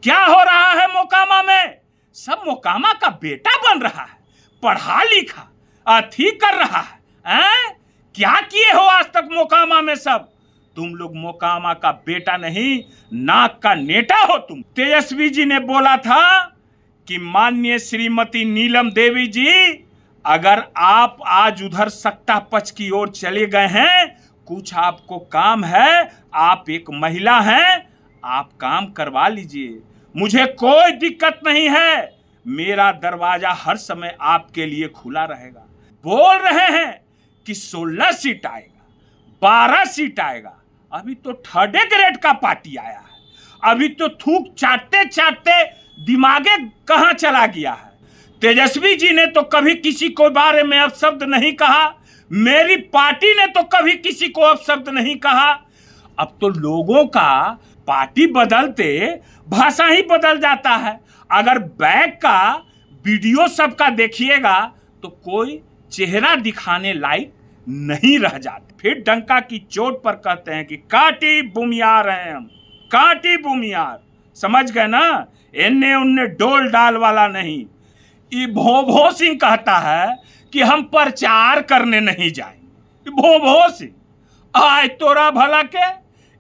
क्या हो रहा है मोकामा में? सब मोकामा का बेटा बन रहा है, पढ़ा लिखा अथी कर रहा है। क्या किए हो आज तक मोकामा में? सब तुम लोग मोकामा का बेटा नहीं, नाक का नेटा हो तुम। तेजस्वी जी ने बोला था कि माननीय श्रीमती नीलम देवी जी, अगर आप आज उधर सत्ता पक्ष की ओर चले गए हैं, कुछ आपको काम है, आप एक महिला हैं, आप काम करवा लीजिए, मुझे कोई दिक्कत नहीं है, मेरा दरवाजा हर समय आपके लिए खुला रहेगा। बोल रहे हैं कि 16 सीट आएगा, 12 सीट आएगा। अभी तो 3rd ग्रेड का पार्टी आया है, अभी तो थूक चाटते चाटते दिमागे कहां चला गया है। तेजस्वी जी ने तो कभी किसी को बारे में अपशब्द नहीं कहा, मेरी पार्टी ने तो कभी किसी को अपशब्द नहीं कहा। अब तो लोगों का पार्टी बदलते भाषा ही बदल जाता है। अगर बैक का वीडियो सबका देखिएगा तो कोई चेहरा दिखाने लायक नहीं रह जाते। फिर डंका की चोट पर कहते हैं कि काटी बुमियार हैं हम, काटी बुमियार। समझ गए ना? इन्ने उन्ने डोल डाल वाला नहीं। ये भोभो सिंह कहता है कि हम प्रचार करने नहीं जाएंगे। भोभो सिंह आए तोरा भला के,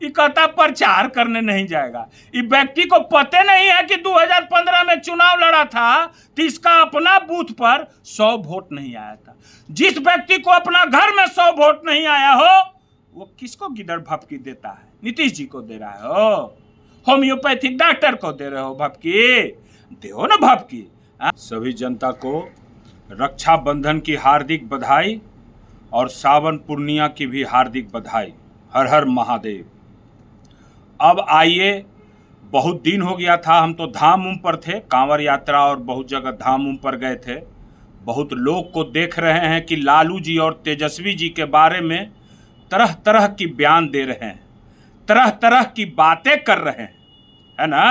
ये कहता प्रचार करने नहीं जाएगा। ये व्यक्ति को पता नहीं है कि 2015 में चुनाव लड़ा था तो इसका अपना बूथ पर 100 वोट नहीं आया था। जिस व्यक्ति को अपना घर में 100 वोट नहीं आया हो, वो किसको गिदड़ भपकी देता है? नीतीश जी को दे रहा हो, होम्योपैथिक डॉक्टर को दे रहे हो भपकी, दो ना भपकी। सभी जनता को रक्षाबंधन की हार्दिक बधाई और सावन पूर्णिमा की भी हार्दिक बधाई। हर हर महादेव। अब आइए, बहुत दिन हो गया था, हम तो धाम उम पर थे, कांवड़ यात्रा और बहुत जगह धाम उम पर गए थे। बहुत लोग को देख रहे हैं कि लालू जी और तेजस्वी जी के बारे में तरह तरह की बयान दे रहे हैं, तरह तरह की बातें कर रहे हैं, है ना?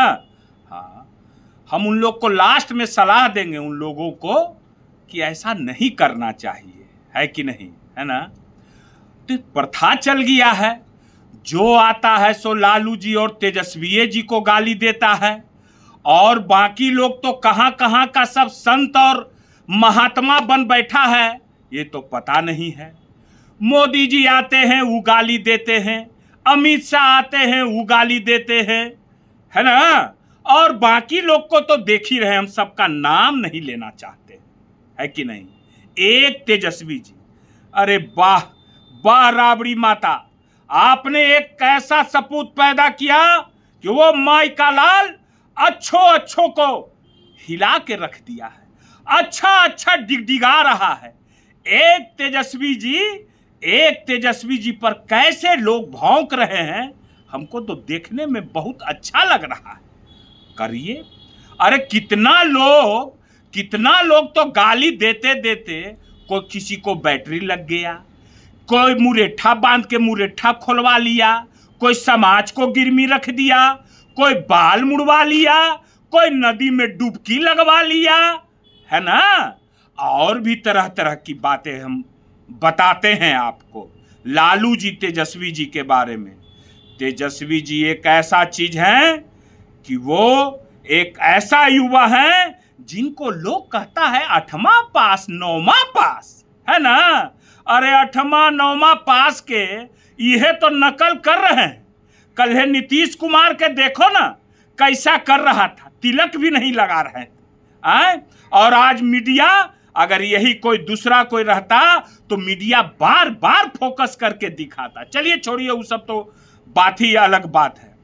हाँ, हम उन लोग को लास्ट में सलाह देंगे, उन लोगों को, कि ऐसा नहीं करना चाहिए, है कि नहीं, है ना? तो प्रथा चल गया है, जो आता है सो लालू जी और तेजस्वी जी को गाली देता है, और बाकी लोग तो कहाँ कहाँ का सब संत और महात्मा बन बैठा है, ये तो पता नहीं है। मोदी जी आते हैं वो गाली देते हैं, अमित शाह आते हैं वो गाली देते हैं, है ना? और बाकी लोग को तो देख ही रहे, हम सबका नाम नहीं लेना चाहते, है कि नहीं? एक तेजस्वी जी, अरे वाह वाह राबड़ी माता, आपने एक ऐसा सपूत पैदा किया कि वो माई का लाल अच्छों को हिला के रख दिया है, अच्छा डिगडिगा रहा है। एक तेजस्वी जी पर कैसे लोग भौंक रहे हैं, हमको तो देखने में बहुत अच्छा लग रहा है। करिए, अरे कितना लोग तो गाली देते देते, कोई किसी को बैटरी लग गया, कोई मुरेठा बांध के मुरेठा खोलवा लिया, कोई समाज को गिरमी रख दिया, कोई बाल मुड़वा लिया, कोई नदी में डुबकी लगवा लिया, है ना? और भी तरह तरह की बातें हम बताते हैं आपको लालू जी तेजस्वी जी के बारे में। तेजस्वी जी एक ऐसा चीज है कि वो एक ऐसा युवा है जिनको लोग कहता है 8वां पास 9वां पास, है ना? अरे 8वां 9वां पास के यह तो नकल कर रहे हैं। कल है नीतीश कुमार के देखो ना कैसा कर रहा था, तिलक भी नहीं लगा रहे हैं। और आज मीडिया, अगर यही कोई दूसरा कोई रहता तो मीडिया बार बार फोकस करके दिखाता। चलिए छोड़िए, वो सब तो बात ही अलग बात है।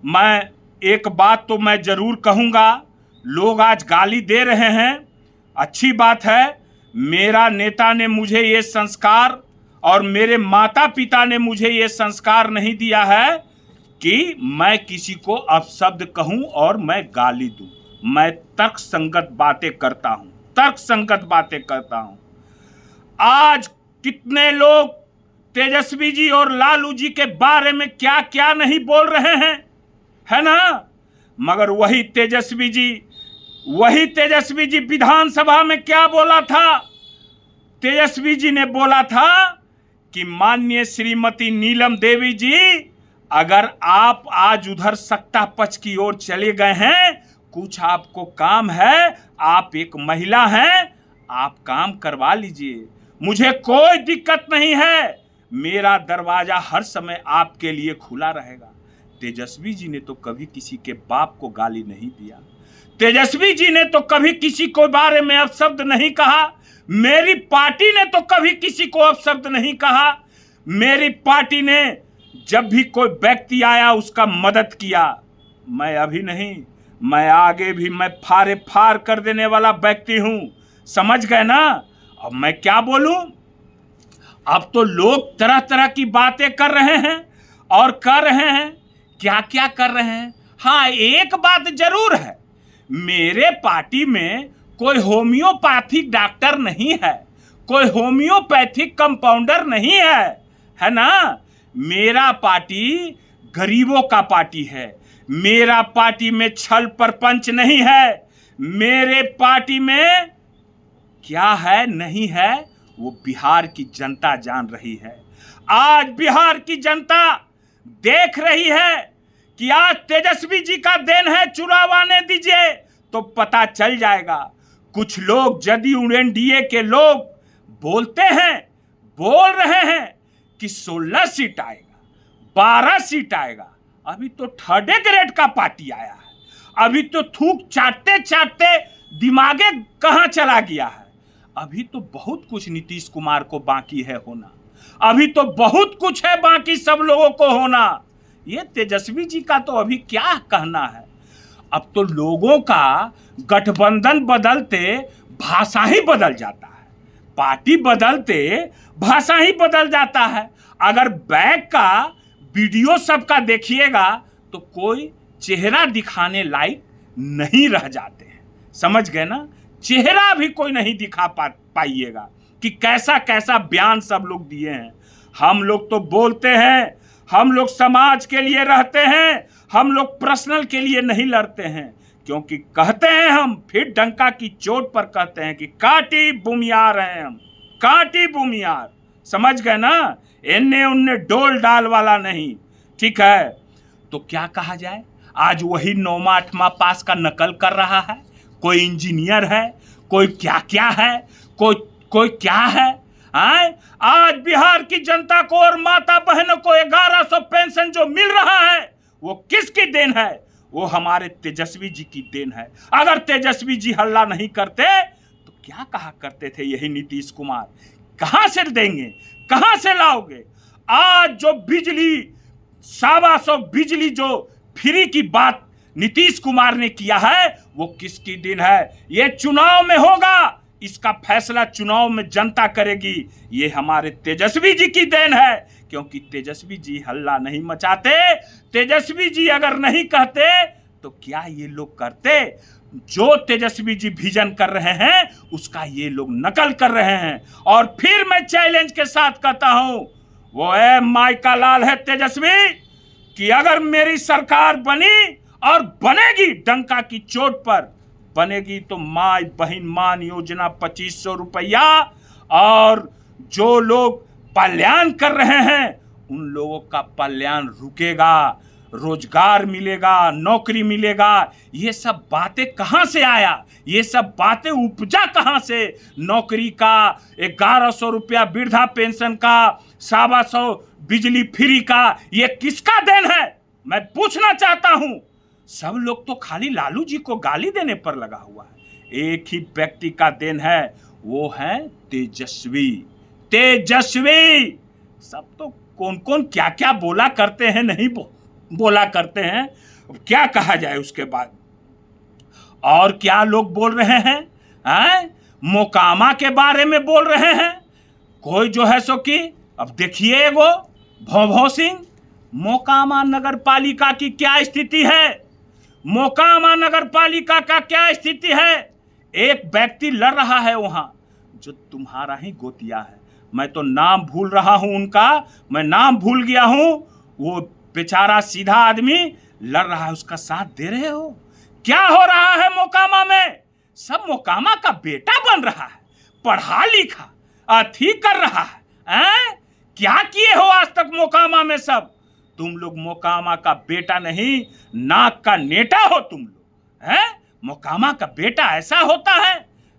मैं एक बात तो मैं जरूर कहूँगा, लोग आज गाली दे रहे हैं, अच्छी बात है। मेरा नेता ने मुझे ये संस्कार और मेरे माता पिता ने मुझे ये संस्कार नहीं दिया है कि मैं किसी को अपशब्द कहूँ और मैं गाली दूँ। मैं तर्कसंगत बातें करता हूँ, तर्कसंगत बातें करता हूँ। आज कितने लोग तेजस्वी जी और लालू जी के बारे में क्या क्या नहीं बोल रहे हैं, है ना? मगर वही तेजस्वी जी विधानसभा में क्या बोला था? तेजस्वी जी ने बोला था कि माननीय श्रीमती नीलम देवी जी, अगर आप आज उधर सत्ता पक्ष की ओर चले गए हैं, कुछ आपको काम है, आप एक महिला हैं, आप काम करवा लीजिए, मुझे कोई दिक्कत नहीं है, मेरा दरवाजा हर समय आपके लिए खुला रहेगा। तेजस्वी जी ने तो कभी किसी के बाप को गाली नहीं दिया, तेजस्वी जी ने तो कभी किसी को बारे में अपशब्द नहीं कहा, मेरी पार्टी ने तो कभी किसी को अपशब्द नहीं कहा। मेरी पार्टी ने जब भी कोई व्यक्ति आया उसका मदद किया। मैं अभी नहीं, मैं आगे भी मैं फारे फार कर देने वाला व्यक्ति हूं, समझ गए ना। अब मैं क्या बोलूं, अब तो लोग तरह तरह की बातें कर रहे हैं और कर रहे हैं, क्या क्या कर रहे हैं। हाँ, एक बात जरूर है, मेरे पार्टी में कोई होम्योपैथिक डॉक्टर नहीं है, कोई होम्योपैथिक कंपाउंडर नहीं है ना। मेरा पार्टी गरीबों का पार्टी है, मेरा पार्टी में छल प्रपंच नहीं है, मेरे पार्टी में क्या है नहीं है वो बिहार की जनता जान रही है। आज बिहार की जनता देख रही है कि आज तेजस्वी जी का देन है, चुनाव आने दीजिए तो पता चल जाएगा। कुछ लोग जदयू एनडीए के लोग बोलते हैं, बोल रहे हैं कि 16 सीट आएगा, 12 सीट आएगा। अभी तो थर्ड ग्रेड का पार्टी आया है, अभी तो थूक चाटते चाटते दिमागे कहां चला गया है। अभी तो बहुत कुछ नीतीश कुमार को बाकी है होना, अभी तो बहुत कुछ है बाकी सब लोगों को होना। ये तेजस्वी जी का तो अभी क्या कहना है। अब तो लोगों का गठबंधन बदलते भाषा ही बदल जाता है, पार्टी बदलते भाषा ही बदल जाता है। अगर बैक का वीडियो सबका देखिएगा तो कोई चेहरा दिखाने लायक नहीं रह जाते हैं, समझ गए ना। चेहरा भी कोई नहीं दिखा पाइएगा कि कैसा कैसा बयान सब लोग दिए हैं। हम लोग तो बोलते हैं, हम लोग समाज के लिए रहते हैं, हम लोग पर्सनल के लिए नहीं लड़ते हैं, क्योंकि कहते हैं हम, फिर डंका की चोट पर कहते हैं कि काटी बुमियार हैं हम, काटी बुमियार, समझ गए ना। इन्ने उन्ने डोल डाल वाला नहीं, ठीक है। तो क्या कहा जाए, आज वही 9वां 8वां पास का नकल कर रहा है, कोई इंजीनियर है, कोई क्या क्या है, कोई क्या है। आज बिहार की जनता को और माता बहनों को 1100 पेंशन जो मिल रहा है वो किसकी देन है, वो हमारे तेजस्वी जी की देन है। अगर तेजस्वी जी हल्ला नहीं करते तो क्या कहा करते थे यही नीतीश कुमार, कहां से देंगे, कहां से लाओगे। आज जो बिजली 125 बिजली जो फ्री की बात नीतीश कुमार ने किया है वो किसकी देन है। ये चुनाव में होगा, इसका फैसला चुनाव में जनता करेगी। ये हमारे तेजस्वी जी की देन है, क्योंकि तेजस्वी जी हल्ला नहीं मचाते, तेजस्वी जी अगर नहीं कहते तो क्या ये लोग करते। जो तेजस्वी जी विजन कर रहे हैं उसका ये लोग नकल कर रहे हैं। और फिर मैं चैलेंज के साथ कहता हूं, वो माइका लाल है तेजस्वी, कि अगर मेरी सरकार बनी और बनेगी, डंका की चोट पर बनेगी, तो माई बहन मान योजना 2500 रुपया, और जो लोग पलायन कर रहे हैं उन लोगों का पलायन रुकेगा, रोजगार मिलेगा, नौकरी मिलेगा। ये सब बातें कहां से आया, ये सब बातें उपजा कहां से। नौकरी का 1100 रुपया, वृद्धा पेंशन का 125 बिजली फ्री का, ये किसका देन है मैं पूछना चाहता हूं। सब लोग तो खाली लालू जी को गाली देने पर लगा हुआ है, एक ही व्यक्ति का देन है, वो है तेजस्वी। तेजस्वी सब तो कौन कौन क्या क्या बोला करते हैं, नहीं बोला करते हैं, क्या कहा जाए उसके बाद। और क्या लोग बोल रहे हैं, मोकामा के बारे में बोल रहे हैं कोई जो है सो कि, अब देखिए एगो भौभौ सिंह, मोकामा नगर पालिका की क्या स्थिति है, मोकामा नगर पालिका का क्या स्थिति है। एक व्यक्ति लड़ रहा है वहां जो तुम्हारा ही गोतिया है, मैं तो नाम भूल रहा हूं उनका, मैं नाम भूल गया हूं। वो बेचारा सीधा आदमी लड़ रहा है, उसका साथ दे रहे हो। क्या हो रहा है मोकामा में, सब मोकामा का बेटा बन रहा है, पढ़ा लिखा अथी कर रहा है। क्या किए हो आज तक मोकामा में सब, तुम लोग मोकामा का बेटा नहीं, नाक का नेटा हो तुम लोग, हैं? मोकामा का बेटा ऐसा होता है?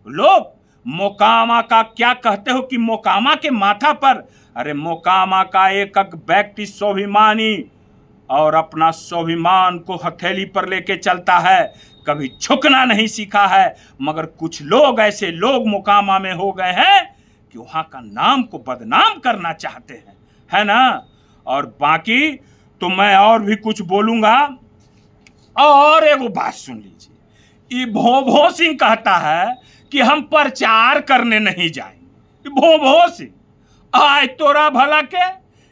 लोग मोकामा का क्या कहते हो कि मोकामा के माथा पर, अरे मोकामा का एक एक व्यक्ति स्वाभिमानी और अपना स्वाभिमान को हथेली पर लेके चलता है, कभी झुकना नहीं सीखा है। मगर कुछ लोग ऐसे लोग मोकामा में हो गए हैं कि वहां का नाम को बदनाम करना चाहते हैं, है ना? और बाकी तो मैं और भी कुछ बोलूंगा। और एगो बात सुन लीजिए, ये भोभो सिंह कहता है कि हम प्रचार करने नहीं जाएंगे। भोभो सिंह आय तोरा भला के,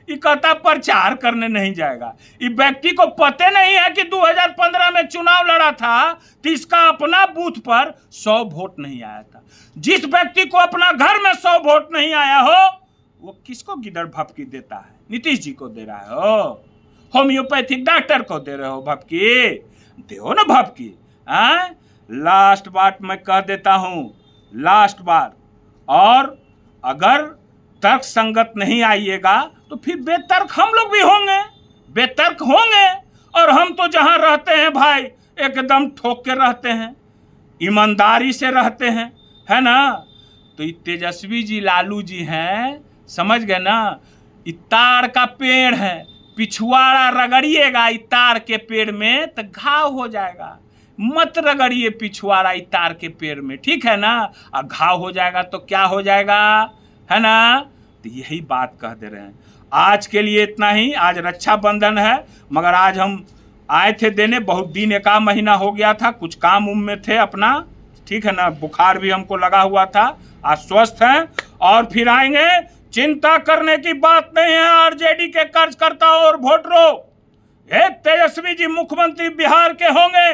ये कहता प्रचार करने नहीं जाएगा। ये व्यक्ति को पते नहीं है कि 2015 में चुनाव लड़ा था तो इसका अपना बूथ पर 100 वोट नहीं आया था। जिस व्यक्ति को अपना घर में 100 वोट नहीं आया हो, वो किसको गिदड़ भपकी देता है? नीतीश जी को दे रहा हो, होम्योपैथिक डॉक्टर को दे रहे हो भपकी, दो ना भपकी। लास्ट बात मैं कह देता हूं, लास्ट बार, और अगर तर्क संगत नहीं आइएगा तो फिर बेतर्क हम लोग भी होंगे, बेतर्क होंगे। और हम तो जहां रहते हैं भाई एकदम ठोक के रहते हैं, ईमानदारी से रहते हैं, है ना? तो ये तेजस्वी जी लालू जी हैं, समझ गए ना? इतार का पेड़ है, पिछवाड़ा रगड़िएगा इतार के पेड़ में तो घाव हो जाएगा। मत रगड़िए पिछवाड़ा इतार के पेड़ में, ठीक है ना? और घाव हो जाएगा तो क्या हो जाएगा, है ना? तो यही बात कह दे रहे हैं। आज के लिए इतना ही। आज रक्षाबंधन है, मगर आज हम आए थे देने, बहुत दिन, 1 महीना हो गया था, कुछ काम उम में थे अपना, ठीक है ना? बुखार भी हमको लगा हुआ था। आज स्वस्थ हैं और फिर आएंगे। चिंता करने की बात नहीं है आरजेडी के कार्यकर्ताओं और वोटरों। ये तेजस्वी जी मुख्यमंत्री बिहार के होंगे,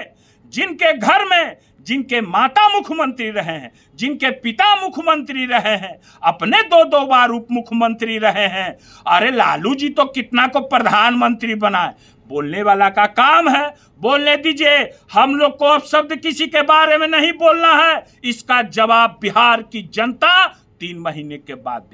जिनके घर में जिनके माता मुख्यमंत्री रहे हैं, जिनके पिता मुख्यमंत्री रहे हैं, अपने 2-2 बार उप मुख्यमंत्री रहे हैं। अरे लालू जी तो कितना को प्रधानमंत्री बनाए, बोलने वाला का काम है, बोलने दीजिए। हम लोग को अब शब्द किसी के बारे में नहीं बोलना है। इसका जवाब बिहार की जनता 3 महीने के बाद